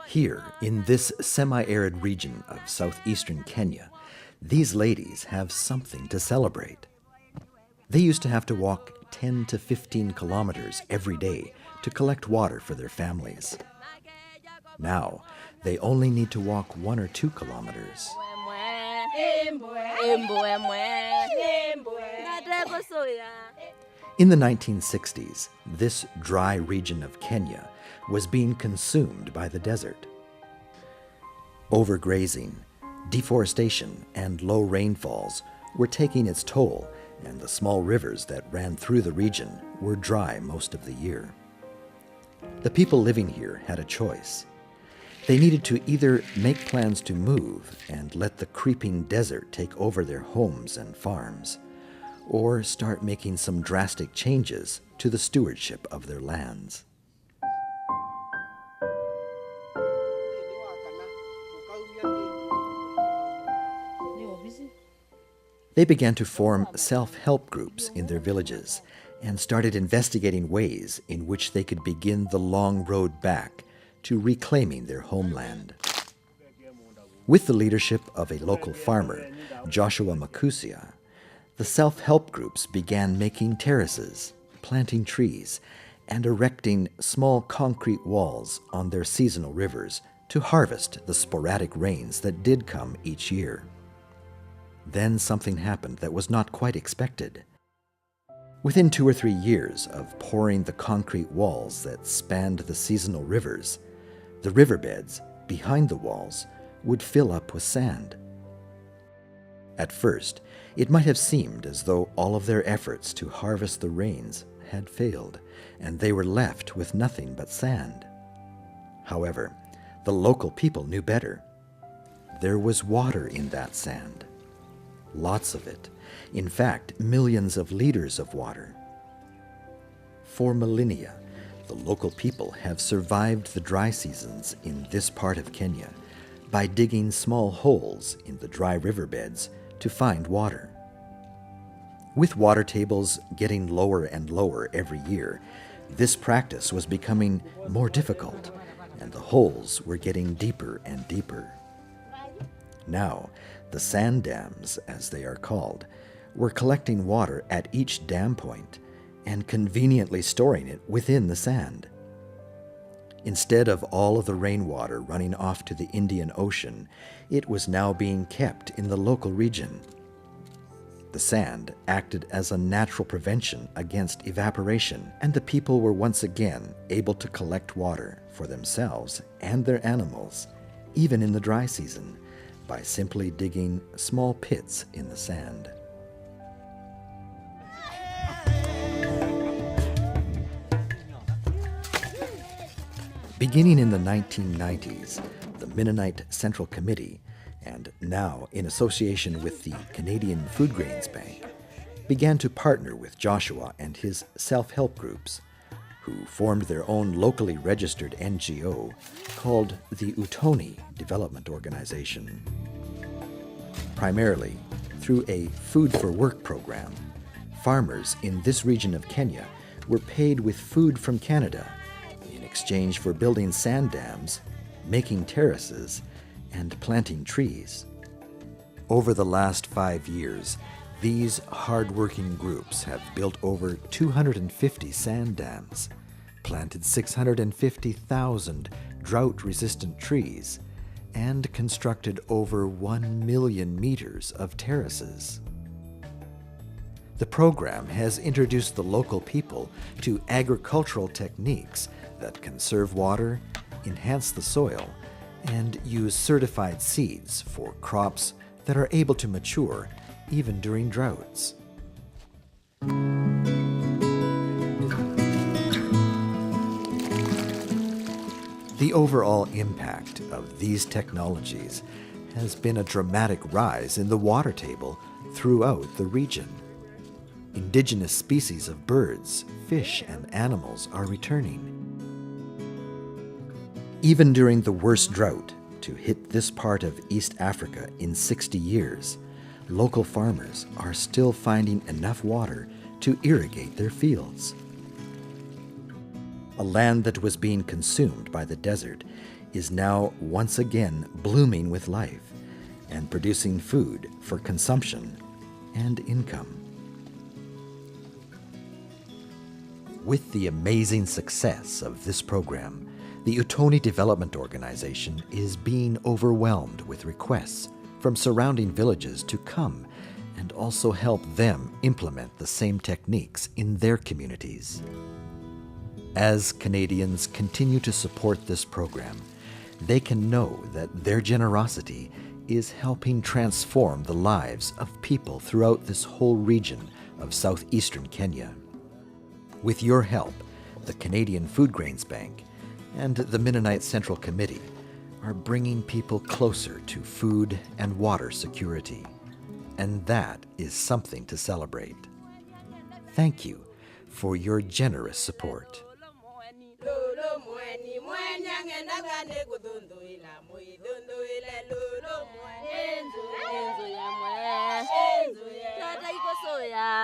Here, in this semi-arid region of southeastern Kenya, these ladies have something to celebrate. They used to have to walk 10 to 15 kilometers every day to collect water for their families. Now, they only need to walk 1 or 2 kilometers. In the 1960s, this dry region of Kenya was being consumed by the desert. Overgrazing, deforestation, and low rainfalls were taking its toll, and the small rivers that ran through the region were dry most of the year. The people living here had a choice. They needed to either make plans to move and let the creeping desert take over their homes and farms, or start making some drastic changes to the stewardship of their lands. They began to form self-help groups in their villages and started investigating ways in which they could begin the long road back to reclaiming their homeland. With the leadership of a local farmer, Joshua Makusia, the self-help groups began making terraces, planting trees, and erecting small concrete walls on their seasonal rivers to harvest the sporadic rains that did come each year. Then something happened that was not quite expected. Within 2 or 3 years of pouring the concrete walls that spanned the seasonal rivers, the riverbeds behind the walls would fill up with sand. At first, it might have seemed as though all of their efforts to harvest the rains had failed, and they were left with nothing but sand. However, the local people knew better. There was water in that sand. Lots of it. In fact, millions of liters of water. For millennia, the local people have survived the dry seasons in this part of Kenya by digging small holes in the dry riverbeds to find water. With water tables getting lower and lower every year, this practice was becoming more difficult, and the holes were getting deeper and deeper. Now, the sand dams, as they are called, were collecting water at each dam point and conveniently storing it within the sand. Instead of all of the rainwater running off to the Indian Ocean, it was now being kept in the local region. The sand acted as a natural prevention against evaporation, and the people were once again able to collect water for themselves and their animals, even in the dry season, by simply digging small pits in the sand. Beginning in the 1990s, the Mennonite Central Committee, and now in association with the Canadian Food Grains Bank, began to partner with Joshua and his self-help groups, who formed their own locally registered NGO called the Utoni Development Organization. Primarily through a Food for Work program, farmers in this region of Kenya were paid with food from Canada in exchange for building sand dams, making terraces, and planting trees. Over the last 5 years, these hard-working groups have built over 250 sand dams, planted 650,000 drought-resistant trees, and constructed over 1 million meters of terraces. The program has introduced the local people to agricultural techniques that conserve water, enhance the soil, and use certified seeds for crops that are able to mature even during droughts. The overall impact of these technologies has been a dramatic rise in the water table throughout the region. Indigenous species of birds, fish, and animals are returning. Even during the worst drought to hit this part of East Africa in 60 years, local farmers are still finding enough water to irrigate their fields. A land that was being consumed by the desert is now once again blooming with life and producing food for consumption and income. With the amazing success of this program, the Utoni Development Organization is being overwhelmed with requests from surrounding villages to come and also help them implement the same techniques in their communities. As Canadians continue to support this program, they can know that their generosity is helping transform the lives of people throughout this whole region of southeastern Kenya. With your help, the Canadian Food Grains Bank and the Mennonite Central Committee are bringing people closer to food and water security. And that is something to celebrate. Thank you for your generous support. Tata iko soya.